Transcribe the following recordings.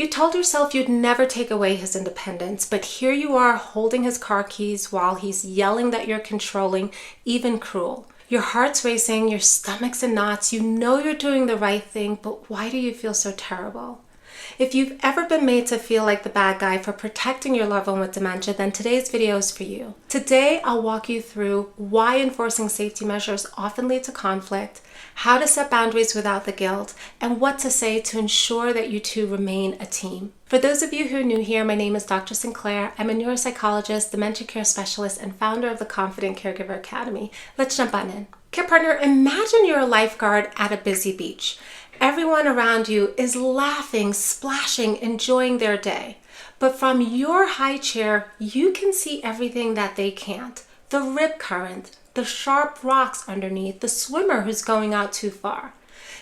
You told yourself you'd never take away his independence, but here you are holding his car keys while he's yelling that you're controlling, even cruel. Your heart's racing, your stomach's in knots, you know you're doing the right thing, but why do you feel so terrible? If you've ever been made to feel like the bad guy for protecting your loved one with dementia, then today's video is for you. Today, I'll walk you through why enforcing safety measures often lead to conflict, how to set boundaries without the guilt, and what to say to ensure that you two remain a team. For those of you who are new here, my name is Dr. Sinclair. I'm a neuropsychologist, dementia care specialist, and founder of the Confident Caregiver Academy. Let's jump on in. Care partner, imagine you're a lifeguard at a busy beach. Everyone around you is laughing, splashing, enjoying their day. But from your high chair, you can see everything that they can't. The rip current, the sharp rocks underneath, the swimmer who's going out too far.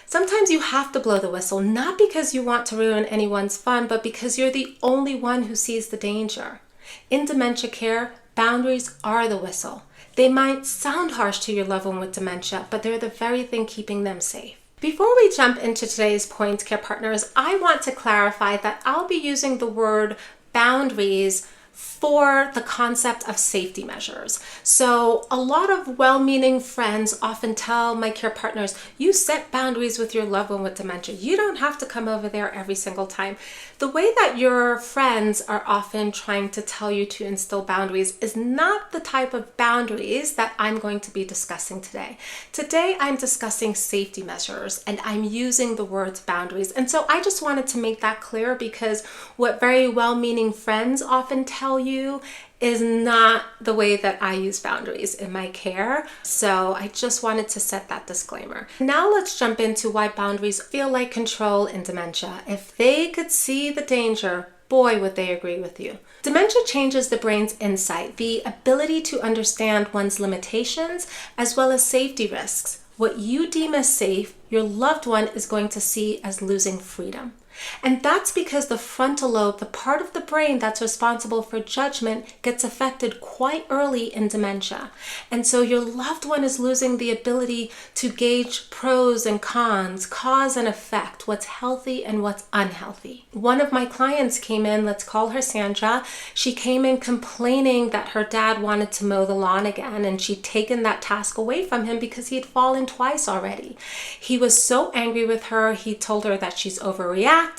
Sometimes you have to blow the whistle, not because you want to ruin anyone's fun, but because you're the only one who sees the danger. In dementia care, boundaries are the whistle. They might sound harsh to your loved one with dementia, but they're the very thing keeping them safe. Before we jump into today's points, care partners, I want to clarify that I'll be using the word boundaries for the concept of safety measures. So a lot of well-meaning friends often tell my care partners, you set boundaries with your loved one with dementia. You don't have to come over there every single time. The way that your friends are often trying to tell you to instill boundaries is not the type of boundaries that I'm going to be discussing today. Today, I'm discussing safety measures and I'm using the words boundaries. And so I just wanted to make that clear because what very well-meaning friends often tell you is not the way that I use boundaries in my care. So I just wanted to set that disclaimer. Now let's jump into why boundaries feel like control in dementia. If they could see the danger, boy, would they agree with you. Dementia changes the brain's insight, the ability to understand one's limitations, as well as safety risks. What you deem as safe, your loved one is going to see as losing freedom. And that's because the frontal lobe, the part of the brain that's responsible for judgment, gets affected quite early in dementia. And so your loved one is losing the ability to gauge pros and cons, cause and effect, what's healthy and what's unhealthy. One of my clients came in, let's call her Sandra. She came in complaining that her dad wanted to mow the lawn again, and she'd taken that task away from him because he'd fallen twice already. He was so angry with her. He told her that she's overreacting.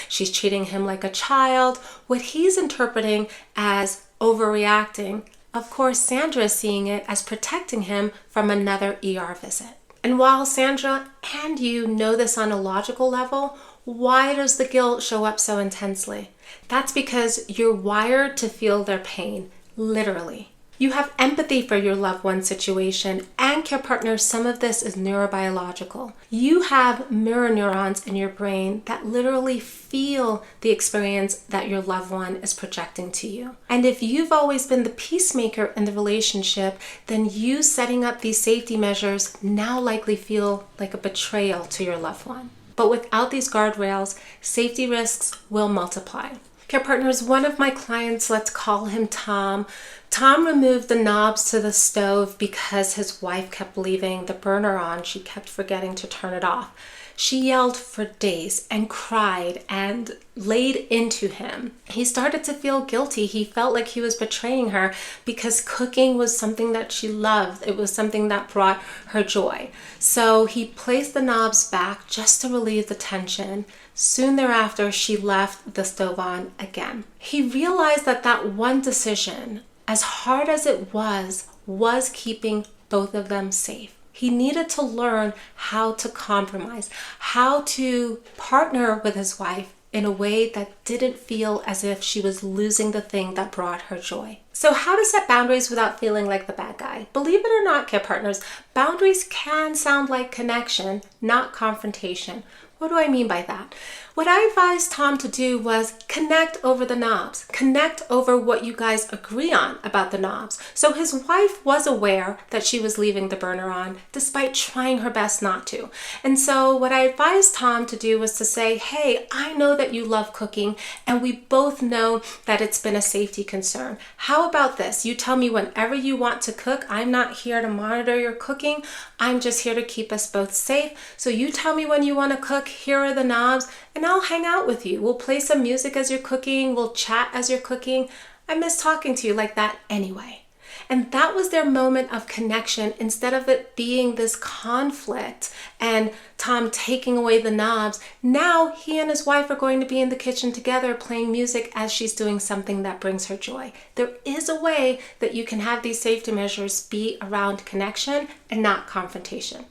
She's treating him like a child. What he's interpreting as overreacting, of course, Sandra is seeing it as protecting him from another ER visit. And while Sandra and you know this on a logical level, why does the guilt show up so intensely? That's because you're wired to feel their pain, literally. You have empathy for your loved one's situation, and care partners, some of this is neurobiological. You have mirror neurons in your brain that literally feel the experience that your loved one is projecting to you. And if you've always been the peacemaker in the relationship, then you setting up these safety measures now likely feel like a betrayal to your loved one. But without these guardrails, safety risks will multiply. Care partners, one of my clients, let's call him Tom. Tom removed the knobs to the stove because his wife kept leaving the burner on. She kept forgetting to turn it off. She yelled for days and cried and laid into him. He started to feel guilty. He felt like he was betraying her because cooking was something that she loved. It was something that brought her joy. So he placed the knobs back just to relieve the tension. Soon thereafter, she left the stove on again. He realized that that one decision, as hard as it was keeping both of them safe. He needed to learn how to compromise, how to partner with his wife in a way that didn't feel as if she was losing the thing that brought her joy. So how to set boundaries without feeling like the bad guy? Believe it or not, care partners, boundaries can sound like connection, not confrontation. What do I mean by that? What I advised Tom to do was connect over the knobs, connect over what you guys agree on about the knobs. So his wife was aware that she was leaving the burner on despite trying her best not to. And so what I advised Tom to do was to say, hey, I know that you love cooking and we both know that it's been a safety concern. How about this? You tell me whenever you want to cook. I'm not here to monitor your cooking. I'm just here to keep us both safe. So you tell me when you want to cook. here are the knobs, and I'll hang out with you. We'll play some music as you're cooking. We'll chat as you're cooking. I miss talking to you like that anyway. And that was their moment of connection instead of it being this conflict and Tom taking away the knobs. Now he and his wife are going to be in the kitchen together playing music as she's doing something that brings her joy. There is a way that you can have these safety measures be around connection and not confrontation.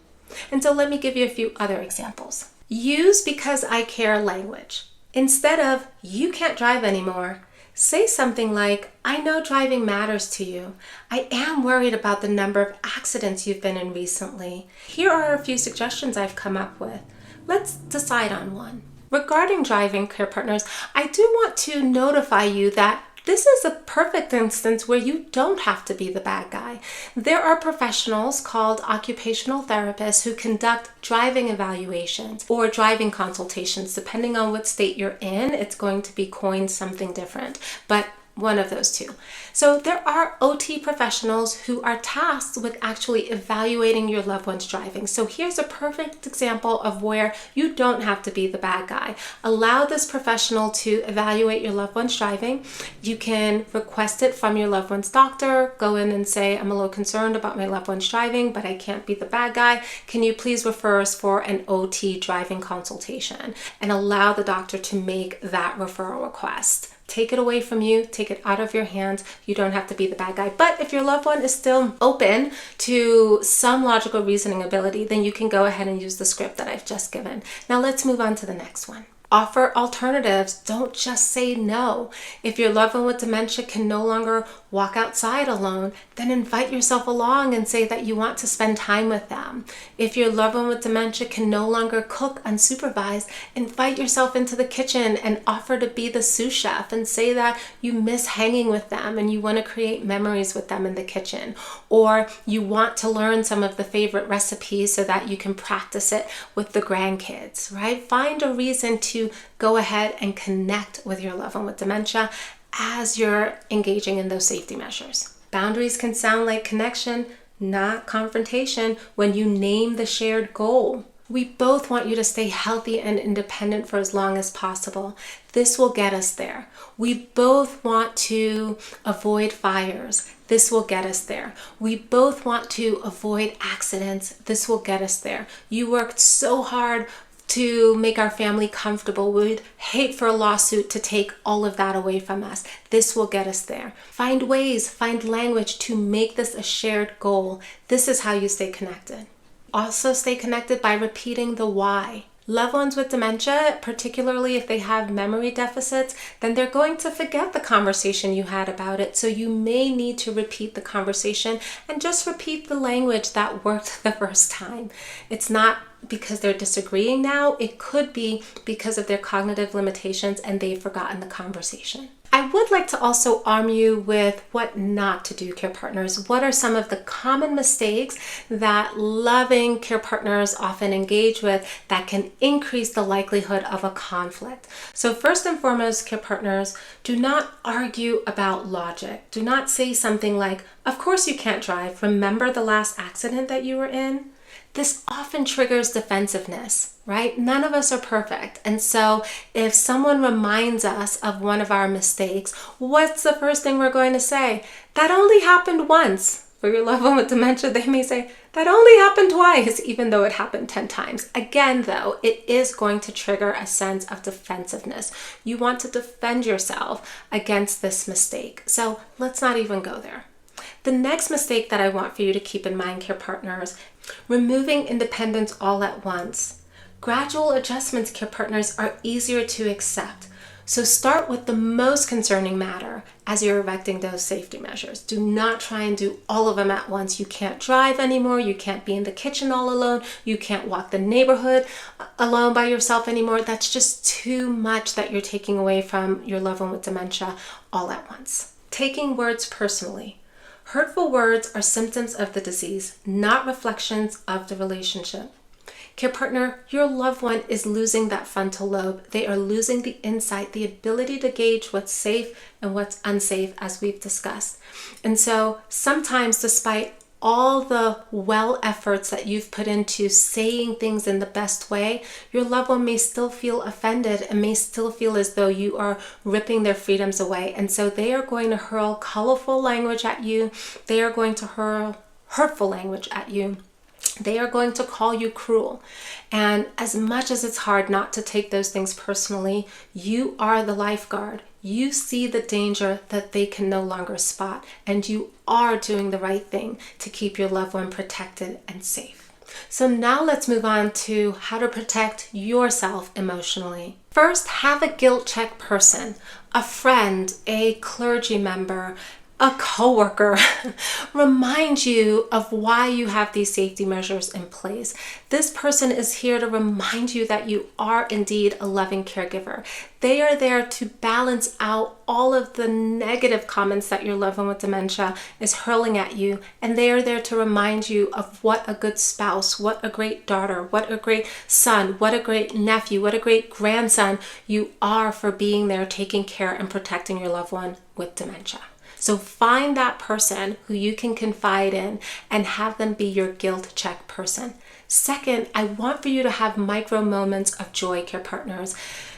And so let me give you a few other examples. Use because I care language. Instead of you can't drive anymore, say something like, I know driving matters to you. I am worried about the number of accidents you've been in recently. Here are a few suggestions I've come up with. Let's decide on one. Regarding driving, care partners, I do want to notify you that this is a perfect instance where you don't have to be the bad guy. There are professionals called occupational therapists who conduct driving evaluations or driving consultations. Depending on what state you're in, it's going to be coined something different, but one of those two. So there are OT professionals who are tasked with actually evaluating your loved one's driving. So here's a perfect example of where you don't have to be the bad guy. Allow this professional to evaluate your loved one's driving. You can request it from your loved one's doctor. Go in and say, I'm a little concerned about my loved one's driving, but I can't be the bad guy. Can you please refer us for an OT driving consultation? And allow the doctor to make that referral request. Take it away from you, take it out of your hands. You don't have to be the bad guy. But if your loved one is still open to some logical reasoning ability, then you can go ahead and use the script that I've just given. Now let's move on to the next one. Offer alternatives. Don't just say no. If your loved one with dementia can no longer walk outside alone, then invite yourself along and say that you want to spend time with them. If your loved one with dementia can no longer cook unsupervised, invite yourself into the kitchen and offer to be the sous chef and say that you miss hanging with them and you want to create memories with them in the kitchen. Or you want to learn some of the favorite recipes so that you can practice it with the grandkids, right? Find a reason to go ahead and connect with your loved one with dementia as you're engaging in those safety measures. Boundaries can sound like connection, not confrontation, when you name the shared goal. We both want you to stay healthy and independent for as long as possible. This will get us there. We both want to avoid fires. This will get us there. We both want to avoid accidents. This will get us there. You worked so hard to make our family comfortable. We'd hate for a lawsuit to take all of that away from us. This will get us there. Find ways, find language to make this a shared goal. This is how you stay connected. Also stay connected by repeating the why. Loved ones with dementia, particularly if they have memory deficits, then they're going to forget the conversation you had about it. So you may need to repeat the conversation and just repeat the language that worked the first time. It's not because they're disagreeing now. It could be because of their cognitive limitations and they've forgotten the conversation. I would like to also arm you with what not to do, care partners. What are some of the common mistakes that loving care partners often engage with that can increase the likelihood of a conflict? So first and foremost, care partners, do not argue about logic. Do not say something like, of course you can't drive. Remember the last accident that you were in? This often triggers defensiveness, right? None of us are perfect. And so if someone reminds us of one of our mistakes, what's the first thing we're going to say? That only happened once. For your loved one with dementia, they may say, that only happened twice, even though it happened 10 times. Again, though, it is going to trigger a sense of defensiveness. You want to defend yourself against this mistake. So let's not even go there. The next mistake that I want for you to keep in mind, care partners, removing independence all at once. Gradual adjustments, care partners, are easier to accept. So start with the most concerning matter as you're erecting those safety measures. Do not try and do all of them at once. You can't drive anymore. You can't be in the kitchen all alone. You can't walk the neighborhood alone by yourself anymore. That's just too much that you're taking away from your loved one with dementia all at once. Taking words personally. Hurtful words are symptoms of the disease, not reflections of the relationship. Care partner, your loved one is losing that frontal lobe. They are losing the insight, the ability to gauge what's safe and what's unsafe, as we've discussed. And so sometimes, despite all the well efforts that you've put into saying things in the best way, your loved one may still feel offended and may still feel as though you are ripping their freedoms away. And so they are going to hurl colorful language at you. They are going to hurl hurtful language at you. They are going to call you cruel. And as much as it's hard not to take those things personally, you are the lifeguard. You see the danger that they can no longer spot, and you are doing the right thing to keep your loved one protected and safe. So now let's move on to how to protect yourself emotionally. First, have a guilt check person, a friend, a clergy member, a coworker remind you of why you have these safety measures in place. This person is here to remind you that you are indeed a loving caregiver. They are there to balance out all of the negative comments that your loved one with dementia is hurling at you, and they are there to remind you of what a good spouse, what a great daughter, what a great son, what a great nephew, what a great grandson you are for being there taking care and protecting your loved one with dementia. So find that person who you can confide in and have them be your guilt check person. Second, I want for you to have micro moments of joy, care partners.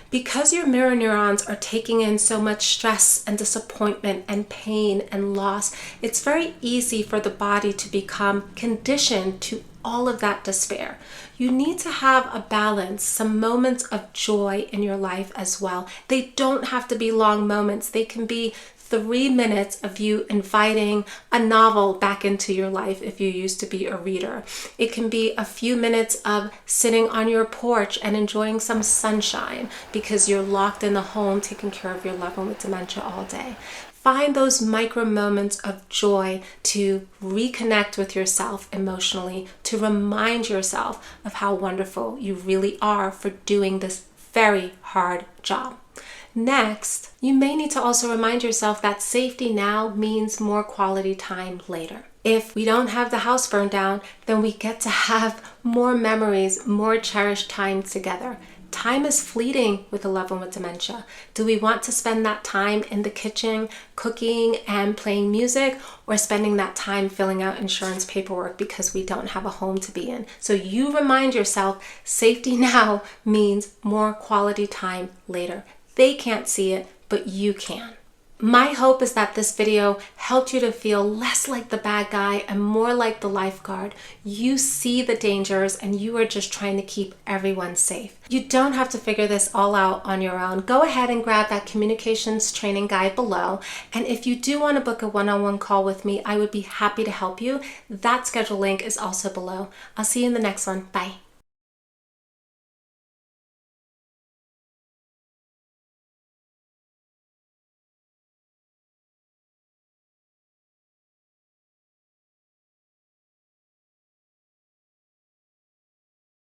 Because your mirror neurons are taking in so much stress and disappointment and pain and loss, it's very easy for the body to become conditioned to all of that despair. You need to have a balance, some moments of joy in your life as well. They don't have to be long moments. They can be 3 minutes of you inviting a novel back into your life if you used to be a reader. It can be a few minutes of sitting on your porch and enjoying some sunshine because you're locked in the home taking care of your loved one with dementia all day. Find those micro moments of joy to reconnect with yourself emotionally, to remind yourself of how wonderful you really are for doing this very hard job. Next, you may need to also remind yourself that safety now means more quality time later. If we don't have the house burned down, then we get to have more memories, more cherished time together. Time is fleeting with a loved one with dementia. Do we want to spend that time in the kitchen cooking and playing music, or spending that time filling out insurance paperwork because we don't have a home to be in? So you remind yourself, safety now means more quality time later. They can't see it, but you can. My hope is that this video helped you to feel less like the bad guy and more like the lifeguard. You see the dangers and you are just trying to keep everyone safe. You don't have to figure this all out on your own. Go ahead and grab that communications training guide below. And if you do want to book a one-on-one call with me, I would be happy to help you. That schedule link is also below. I'll see you in the next one. Bye.